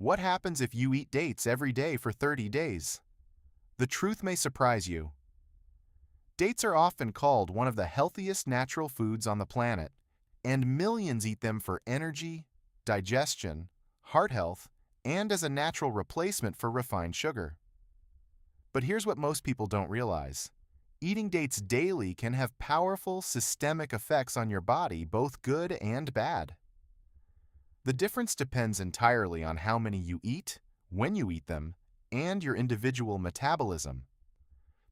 What happens if you eat dates every day for 30 days? The truth may surprise you. Dates are often called one of the healthiest natural foods on the planet, and millions eat them for energy, digestion, heart health, and as a natural replacement for refined sugar. But here's what most people don't realize. Eating dates daily can have powerful systemic effects on your body, both good and bad. The difference depends entirely on how many you eat, when you eat them, and your individual metabolism.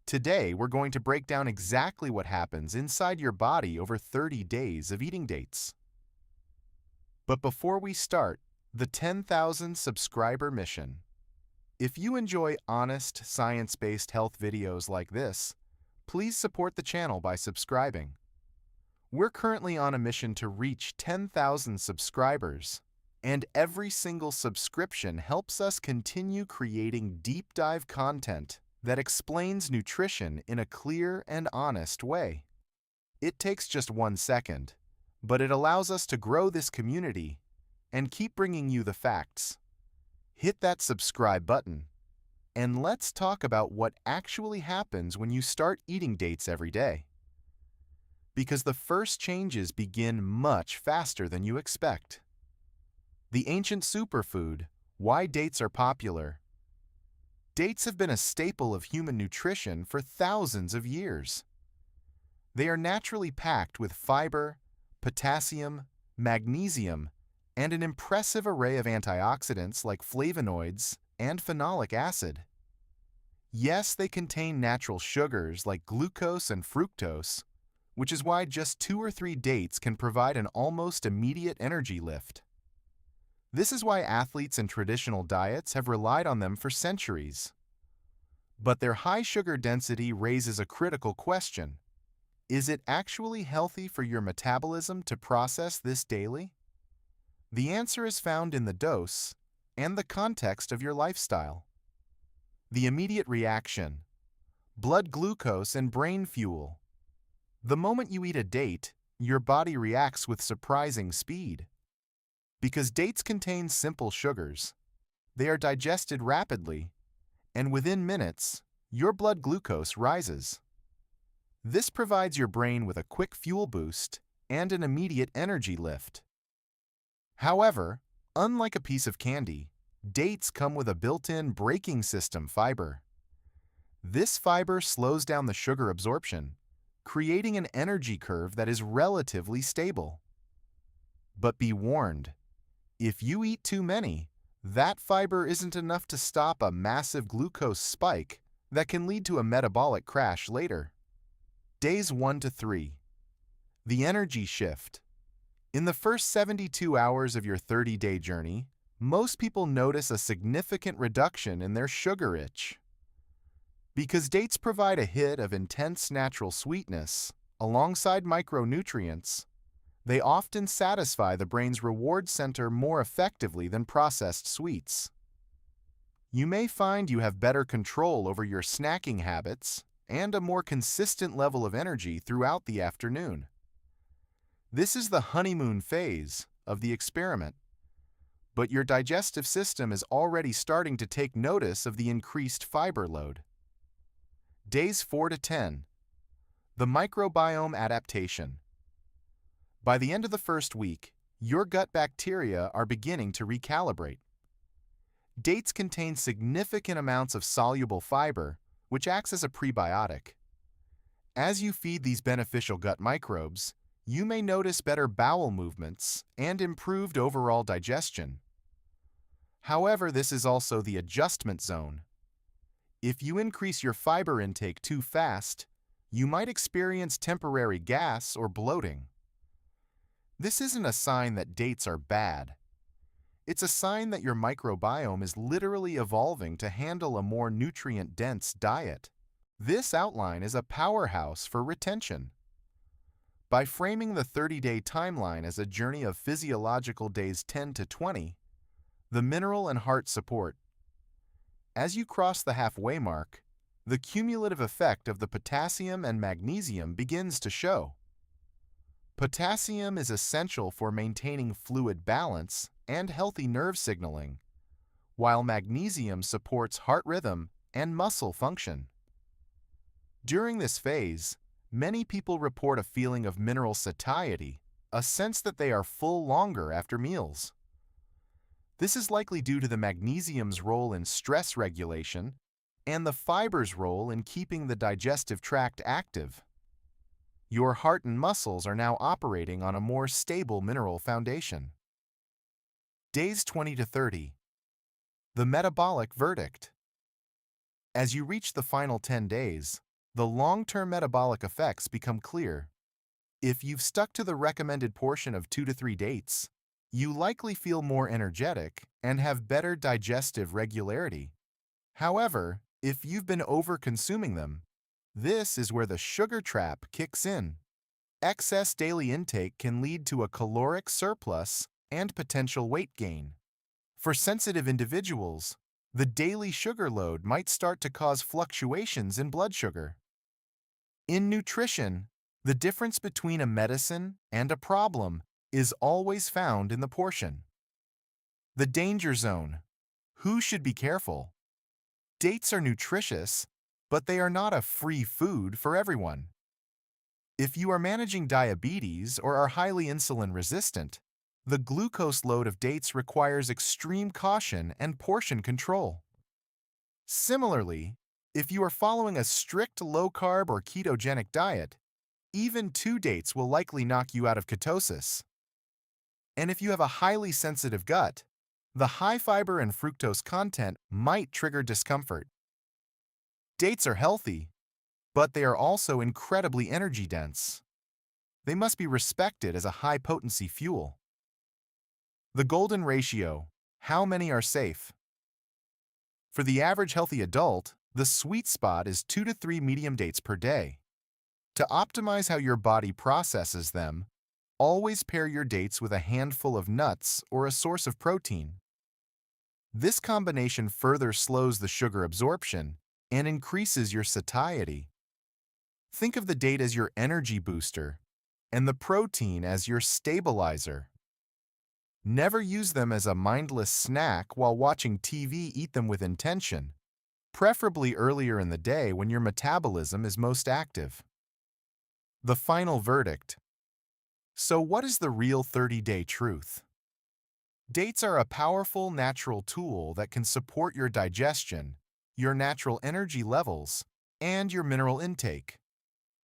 Today, we're going to break down exactly what happens inside your body over 30 days of eating dates. But before we start, the 10,000 subscriber mission. If you enjoy honest, science-based health videos like this, please support the channel by subscribing. We're currently on a mission to reach 10,000 subscribers, and every single subscription helps us continue creating deep dive content that explains nutrition in a clear and honest way. It takes just 1 second, but it allows us to grow this community and keep bringing you the facts. Hit that subscribe button, and let's talk about what actually happens when you start eating dates every day. Because the first changes begin much faster than you expect. The ancient superfood, why dates are popular. Dates have been a staple of human nutrition for thousands of years. They are naturally packed with fiber, potassium, magnesium, and an impressive array of antioxidants like flavonoids and phenolic acid. Yes, they contain natural sugars like glucose and fructose, which is why just 2 or 3 dates can provide an almost immediate energy lift. This is why athletes in traditional diets have relied on them for centuries. But their high sugar density raises a critical question. Is it actually healthy for your metabolism to process this daily? The answer is found in the dose and the context of your lifestyle. The immediate reaction, blood glucose and brain fuel. The moment you eat a date, your body reacts with surprising speed. Because dates contain simple sugars, they are digested rapidly, and within minutes, your blood glucose rises. This provides your brain with a quick fuel boost and an immediate energy lift. However, unlike a piece of candy, dates come with a built-in braking system fiber. This fiber slows down the sugar absorption, creating an energy curve that is relatively stable. But be warned, if you eat too many, that fiber isn't enough to stop a massive glucose spike that can lead to a metabolic crash later. Days 1 to 3. The energy shift. In the first 72 hours of your 30-day journey, most people notice a significant reduction in their sugar itch. Because dates provide a hit of intense natural sweetness, alongside micronutrients, they often satisfy the brain's reward center more effectively than processed sweets. You may find you have better control over your snacking habits and a more consistent level of energy throughout the afternoon. This is the honeymoon phase of the experiment, but your digestive system is already starting to take notice of the increased fiber load. Days 4 to 10. The microbiome adaptation. By the end of the first week, your gut bacteria are beginning to recalibrate. Dates contain significant amounts of soluble fiber, which acts as a prebiotic. As you feed these beneficial gut microbes, you may notice better bowel movements and improved overall digestion. However, this is also the adjustment zone. If you increase your fiber intake too fast, you might experience temporary gas or bloating. This isn't a sign that dates are bad. It's a sign that your microbiome is literally evolving to handle a more nutrient-dense diet. This outline is a powerhouse for retention. By framing the 30-day timeline as a journey of physiological days 10 to 20, the mineral and heart support. As you cross the halfway mark, the cumulative effect of the potassium and magnesium begins to show. Potassium is essential for maintaining fluid balance and healthy nerve signaling, while magnesium supports heart rhythm and muscle function. During this phase, many people report a feeling of mineral satiety, a sense that they are full longer after meals. This is likely due to the magnesium's role in stress regulation and the fiber's role in keeping the digestive tract active. Your heart and muscles are now operating on a more stable mineral foundation. Days 20 to 30. The metabolic verdict. As you reach the final 10 days, the long-term metabolic effects become clear. If you've stuck to the recommended portion of 2 to 3 dates, you likely feel more energetic and have better digestive regularity. However, if you've been over-consuming them, this is where the sugar trap kicks in. Excess daily intake can lead to a caloric surplus and potential weight gain. For sensitive individuals, the daily sugar load might start to cause fluctuations in blood sugar. In nutrition, the difference between a medicine and a problem is always found in the portion. The danger zone. Who should be careful? Dates are nutritious, but they are not a free food for everyone. If you are managing diabetes or are highly insulin resistant, the glucose load of dates requires extreme caution and portion control. Similarly, if you are following a strict low-carb or ketogenic diet, even 2 dates will likely knock you out of ketosis. And if you have a highly sensitive gut, the high fiber and fructose content might trigger discomfort. Dates are healthy, but they are also incredibly energy-dense. They must be respected as a high-potency fuel. The golden ratio. How many are safe? For the average healthy adult, the sweet spot is 2 to 3 medium dates per day. To optimize how your body processes them, always pair your dates with a handful of nuts or a source of protein. This combination further slows the sugar absorption and increases your satiety. Think of the date as your energy booster and the protein as your stabilizer. Never use them as a mindless snack while watching TV. Eat them with intention, preferably earlier in the day when your metabolism is most active. The final verdict. So what is the real 30-day truth? Dates are a powerful natural tool that can support your digestion, your natural energy levels, and your mineral intake.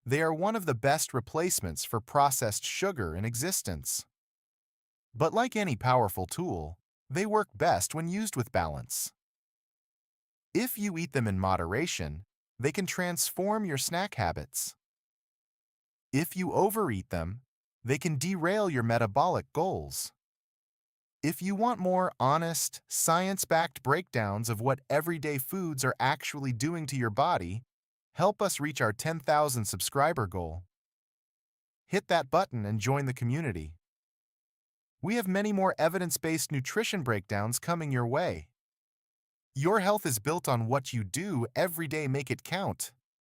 They are one of the best replacements for processed sugar in existence. But like any powerful tool, they work best when used with balance. If you eat them in moderation, they can transform your snack habits. If you overeat them, they can derail your metabolic goals. If you want more honest, science-backed breakdowns of what everyday foods are actually doing to your body, help us reach our 10,000 subscriber goal. Hit that button and join the community. We have many more evidence-based nutrition breakdowns coming your way. Your health is built on what you do every day. Make it count.